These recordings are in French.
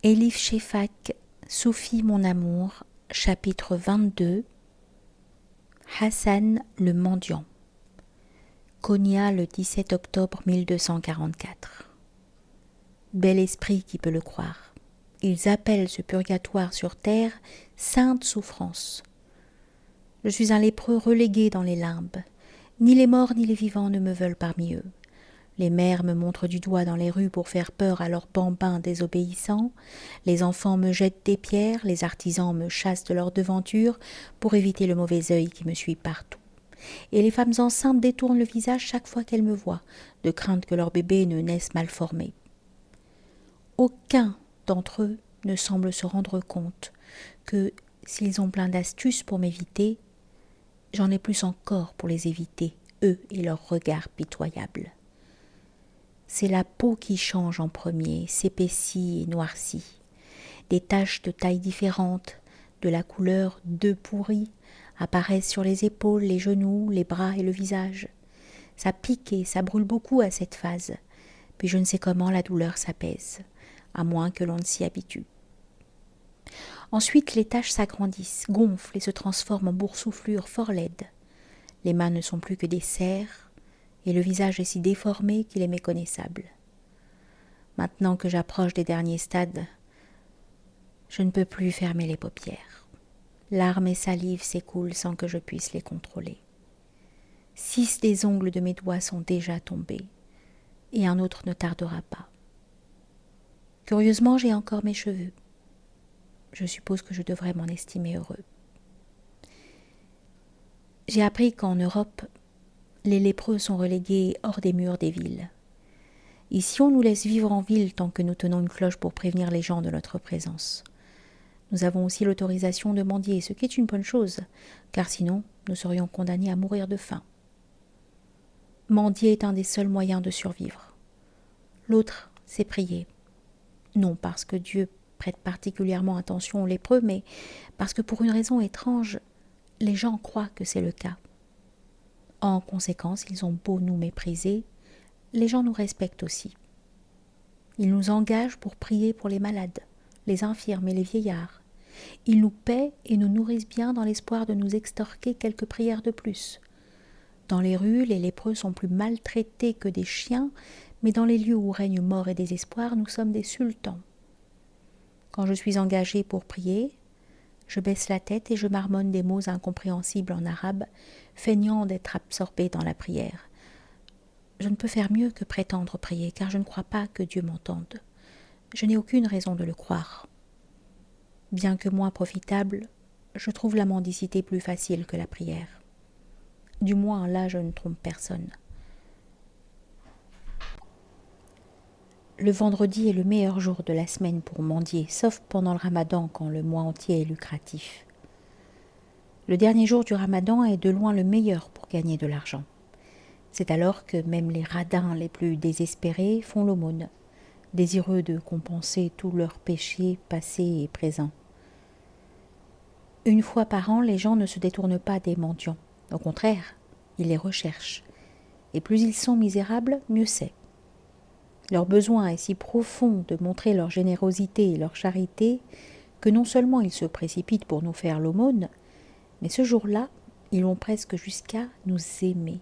Elif Shefak, Soufi mon amour, chapitre 22. Hassan le mendiant. Konya le 17 octobre 1244. Bel esprit qui peut le croire. Ils appellent ce purgatoire sur terre sainte souffrance. Je suis un lépreux relégué dans les limbes. Ni les morts ni les vivants ne me veulent parmi eux. Les mères me montrent du doigt dans les rues pour faire peur à leurs bambins désobéissants. Les enfants me jettent des pierres, les artisans me chassent de leur devanture pour éviter le mauvais œil qui me suit partout. Et les femmes enceintes détournent le visage chaque fois qu'elles me voient, de crainte que leur bébé ne naisse mal formé. Aucun d'entre eux ne semble se rendre compte que, s'ils ont plein d'astuces pour m'éviter, j'en ai plus encore pour les éviter, eux et leurs regards pitoyables. C'est la peau qui change en premier, s'épaissit et noircit. Des taches de tailles différentes, de la couleur d'œufs pourris, apparaissent sur les épaules, les genoux, les bras et le visage. Ça pique et ça brûle beaucoup à cette phase, puis je ne sais comment la douleur s'apaise, à moins que l'on ne s'y habitue. Ensuite, les taches s'agrandissent, gonflent et se transforment en boursouflures fort laides. Les mains ne sont plus que des cerfs, et le visage est si déformé qu'il est méconnaissable. Maintenant que j'approche des derniers stades, je ne peux plus fermer les paupières. Larmes et salive s'écoulent sans que je puisse les contrôler. 6 des ongles de mes doigts sont déjà tombés, et un autre ne tardera pas. Curieusement, j'ai encore mes cheveux. Je suppose que je devrais m'en estimer heureux. J'ai appris qu'en Europe, les lépreux sont relégués hors des murs des villes. Ici, on nous laisse vivre en ville tant que nous tenons une cloche pour prévenir les gens de notre présence. Nous avons aussi l'autorisation de mendier, ce qui est une bonne chose, car sinon, nous serions condamnés à mourir de faim. Mendier est un des seuls moyens de survivre. L'autre, c'est prier. Non parce que Dieu prête particulièrement attention aux lépreux, mais parce que pour une raison étrange, les gens croient que c'est le cas. En conséquence, ils ont beau nous mépriser, les gens nous respectent aussi. Ils nous engagent pour prier pour les malades, les infirmes et les vieillards. Ils nous paient et nous nourrissent bien dans l'espoir de nous extorquer quelques prières de plus. Dans les rues, les lépreux sont plus maltraités que des chiens, mais dans les lieux où règne mort et désespoir, nous sommes des sultans. Quand je suis engagée pour prier, je baisse la tête et je marmonne des mots incompréhensibles en arabe, feignant d'être absorbée dans la prière. Je ne peux faire mieux que prétendre prier, car je ne crois pas que Dieu m'entende. Je n'ai aucune raison de le croire. Bien que moins profitable, je trouve la mendicité plus facile que la prière. Du moins, là, je ne trompe personne. Le vendredi est le meilleur jour de la semaine pour mendier, sauf pendant le ramadan, quand le mois entier est lucratif. Le dernier jour du ramadan est de loin le meilleur pour gagner de l'argent. C'est alors que même les radins les plus désespérés font l'aumône, désireux de compenser tous leurs péchés passés et présents. Une fois par an, les gens ne se détournent pas des mendiants. Au contraire, ils les recherchent. Et plus ils sont misérables, mieux c'est. Leur besoin est si profond de montrer leur générosité et leur charité que non seulement ils se précipitent pour nous faire l'aumône, mais ce jour-là, ils vont presque jusqu'à nous aimer.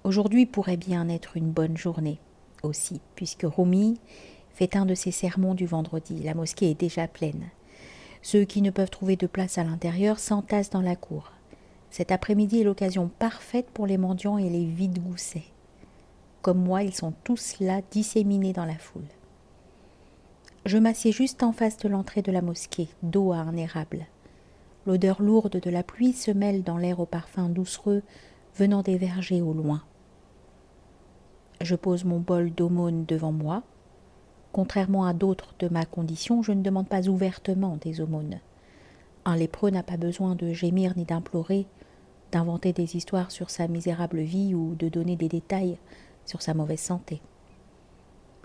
Aujourd'hui pourrait bien être une bonne journée aussi, puisque Rumi fait un de ses sermons du vendredi. La mosquée est déjà pleine. Ceux qui ne peuvent trouver de place à l'intérieur s'entassent dans la cour. Cet après-midi est l'occasion parfaite pour les mendiants et les vide-goussets. Comme moi, ils sont tous là, disséminés dans la foule. Je m'assieds juste en face de l'entrée de la mosquée, dos à un érable. L'odeur lourde de la pluie se mêle dans l'air au parfum doucereux venant des vergers au loin. Je pose mon bol d'aumône devant moi. Contrairement à d'autres de ma condition, je ne demande pas ouvertement des aumônes. Un lépreux n'a pas besoin de gémir ni d'implorer, d'inventer des histoires sur sa misérable vie ou de donner des détails sur sa mauvaise santé.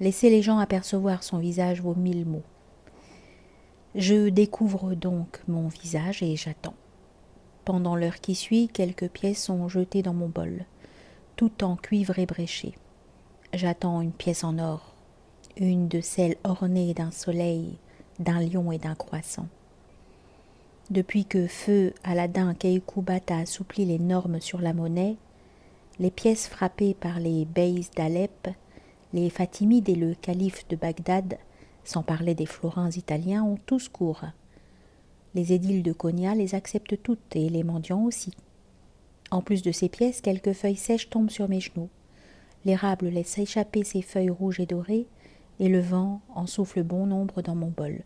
Laisser les gens apercevoir son visage vaut 1000 mots. Je découvre donc mon visage et j'attends. Pendant l'heure qui suit, quelques pièces sont jetées dans mon bol, tout en cuivre ébréché. J'attends une pièce en or, une de celles ornées d'un soleil, d'un lion et d'un croissant. Depuis que feu Aladin Keykubat a assoupli les normes sur la monnaie, les pièces frappées par les beys d'Alep, les Fatimides et le calife de Bagdad, sans parler des florins italiens, ont tous cours. Les édiles de Konya les acceptent toutes et les mendiants aussi. En plus de ces pièces, quelques feuilles sèches tombent sur mes genoux. L'érable laisse échapper ses feuilles rouges et dorées, et le vent en souffle bon nombre dans mon bol,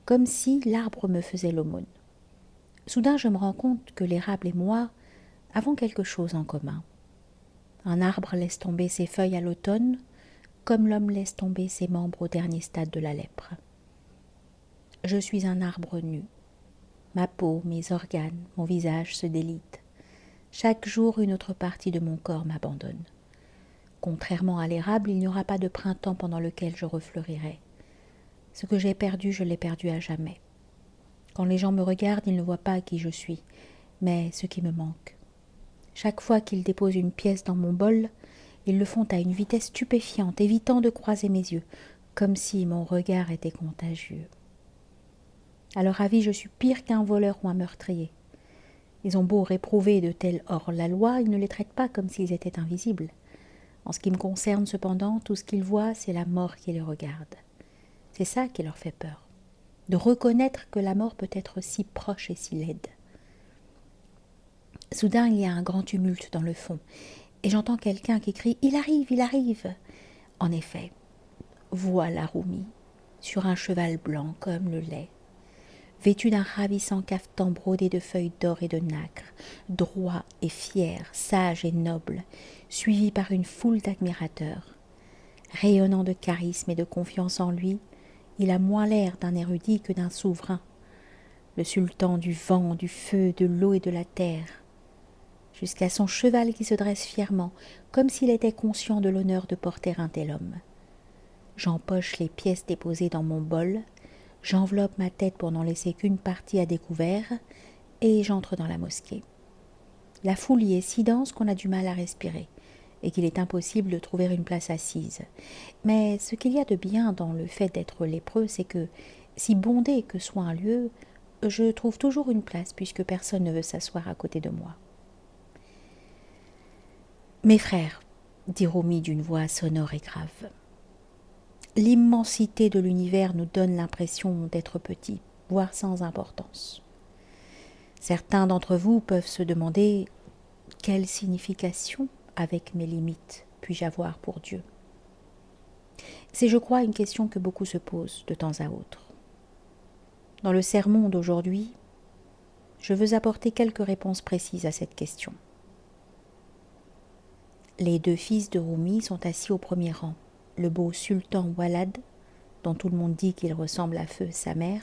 comme si l'arbre me faisait l'aumône. Soudain, je me rends compte que l'érable et moi avons quelque chose en commun. Un arbre laisse tomber ses feuilles à l'automne, comme l'homme laisse tomber ses membres au dernier stade de la lèpre. Je suis un arbre nu. Ma peau, mes organes, mon visage se délitent. Chaque jour, une autre partie de mon corps m'abandonne. Contrairement à l'érable, il n'y aura pas de printemps pendant lequel je refleurirai. Ce que j'ai perdu, je l'ai perdu à jamais. Quand les gens me regardent, ils ne voient pas qui je suis, mais ce qui me manque. Chaque fois qu'ils déposent une pièce dans mon bol, ils le font à une vitesse stupéfiante, évitant de croiser mes yeux, comme si mon regard était contagieux. À leur avis, je suis pire qu'un voleur ou un meurtrier. Ils ont beau réprouver de tels hors-la-loi, ils ne les traitent pas comme s'ils étaient invisibles. En ce qui me concerne cependant, tout ce qu'ils voient, c'est la mort qui les regarde. C'est ça qui leur fait peur, de reconnaître que la mort peut être si proche et si laide. Soudain, il y a un grand tumulte dans le fond, et j'entends quelqu'un qui crie « Il arrive, il arrive !» En effet, voilà Rumi, sur un cheval blanc comme le lait, vêtu d'un ravissant cafetan brodé de feuilles d'or et de nacre, droit et fier, sage et noble, suivi par une foule d'admirateurs. Rayonnant de charisme et de confiance en lui, il a moins l'air d'un érudit que d'un souverain, le sultan du vent, du feu, de l'eau et de la terre, jusqu'à son cheval qui se dresse fièrement, comme s'il était conscient de l'honneur de porter un tel homme. J'empoche les pièces déposées dans mon bol, j'enveloppe ma tête pour n'en laisser qu'une partie à découvert, et j'entre dans la mosquée. La foule y est si dense qu'on a du mal à respirer, et qu'il est impossible de trouver une place assise. Mais ce qu'il y a de bien dans le fait d'être lépreux, c'est que, si bondé que soit un lieu, je trouve toujours une place puisque personne ne veut s'asseoir à côté de moi. Mes frères, dit Rumi d'une voix sonore et grave, l'immensité de l'univers nous donne l'impression d'être petits, voire sans importance. Certains d'entre vous peuvent se demander quelle signification, avec mes limites, puis-je avoir pour Dieu. C'est, je crois, une question que beaucoup se posent de temps à autre. Dans le sermon d'aujourd'hui, je veux apporter quelques réponses précises à cette question. Les deux fils de Rumi sont assis au premier rang, le beau sultan Walad, dont tout le monde dit qu'il ressemble à feu sa mère,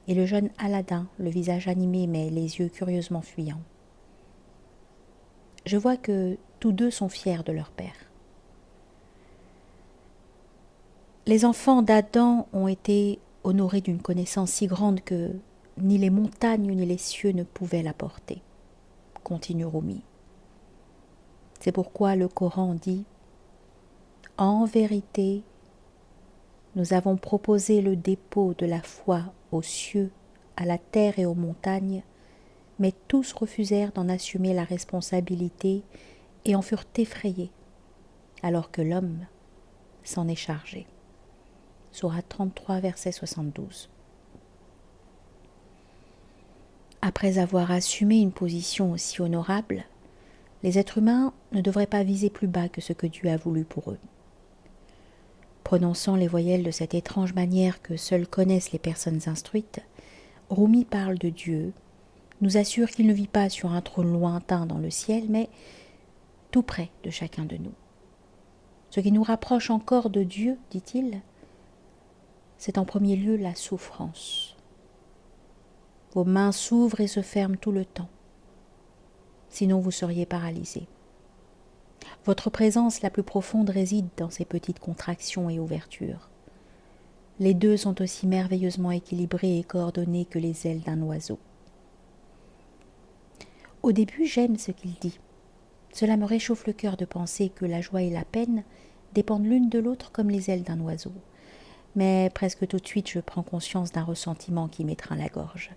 et le jeune Aladin, le visage animé mais les yeux curieusement fuyants. Je vois que tous deux sont fiers de leur père. Les enfants d'Adam ont été honorés d'une connaissance si grande que ni les montagnes ni les cieux ne pouvaient la porter, continue Rumi. C'est pourquoi le Coran dit « En vérité, nous avons proposé le dépôt de la foi aux cieux, à la terre et aux montagnes, mais tous refusèrent d'en assumer la responsabilité et en furent effrayés, alors que l'homme s'en est chargé. » Sourate 33, verset 72. Après avoir assumé une position aussi honorable, les êtres humains ne devraient pas viser plus bas que ce que Dieu a voulu pour eux. Prononçant les voyelles de cette étrange manière que seules connaissent les personnes instruites, Rumi parle de Dieu, nous assure qu'il ne vit pas sur un trône lointain dans le ciel, mais tout près de chacun de nous. Ce qui nous rapproche encore de Dieu, dit-il, c'est en premier lieu la souffrance. Vos mains s'ouvrent et se ferment tout le temps. Sinon vous seriez paralysé. Votre présence la plus profonde réside dans ces petites contractions et ouvertures. Les deux sont aussi merveilleusement équilibrés et coordonnés que les ailes d'un oiseau. Au début, j'aime ce qu'il dit. Cela me réchauffe le cœur de penser que la joie et la peine dépendent l'une de l'autre comme les ailes d'un oiseau. Mais presque tout de suite, je prends conscience d'un ressentiment qui m'étreint la gorge.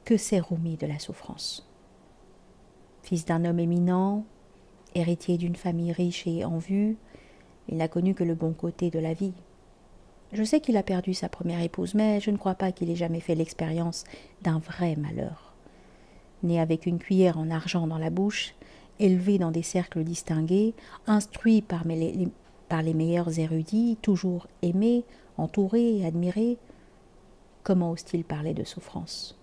Que sait Rumi de la souffrance? Fils d'un homme éminent, héritier d'une famille riche et en vue, il n'a connu que le bon côté de la vie. Je sais qu'il a perdu sa première épouse, mais je ne crois pas qu'il ait jamais fait l'expérience d'un vrai malheur. Né avec une cuillère en argent dans la bouche, élevé dans des cercles distingués, instruit par les meilleurs érudits, toujours aimé, entouré et admiré, comment ose-t-il parler de souffrance?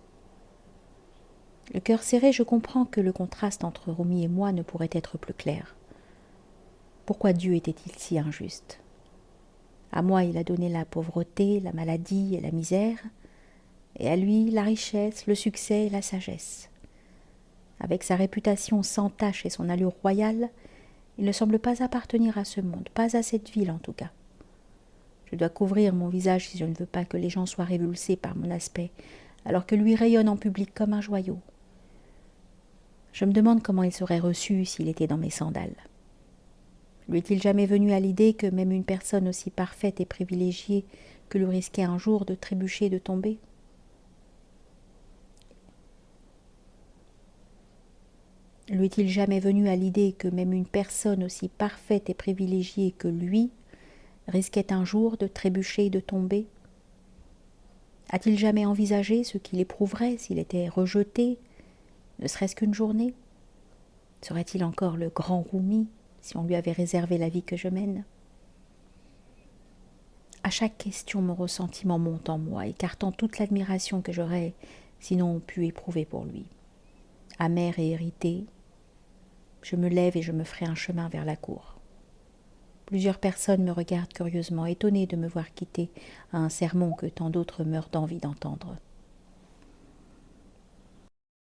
Le cœur serré, je comprends que le contraste entre Rumi et moi ne pourrait être plus clair. Pourquoi Dieu était-il si injuste? À moi, il a donné la pauvreté, la maladie et la misère, et à lui, la richesse, le succès et la sagesse. Avec sa réputation sans tache et son allure royale, il ne semble pas appartenir à ce monde, pas à cette ville en tout cas. Je dois couvrir mon visage si je ne veux pas que les gens soient révulsés par mon aspect, alors que lui rayonne en public comme un joyau. Je me demande comment il serait reçu s'il était dans mes sandales. Lui est-il jamais venu à l'idée que même une personne aussi parfaite et privilégiée que lui risquait un jour de trébucher et de tomber? Lui est-il jamais venu à l'idée que même une personne aussi parfaite et privilégiée que lui risquait un jour de trébucher et de tomber? A-t-il jamais envisagé ce qu'il éprouverait s'il était rejeté, ne serait-ce qu'une journée? Serait-il encore le grand Rumi si on lui avait réservé la vie que je mène? À chaque question, mon ressentiment monte en moi, écartant toute l'admiration que j'aurais sinon pu éprouver pour lui. Amère et irritée, je me lève et je me ferai un chemin vers la cour. Plusieurs personnes me regardent curieusement, étonnées de me voir quitter un sermon que tant d'autres meurent d'envie d'entendre.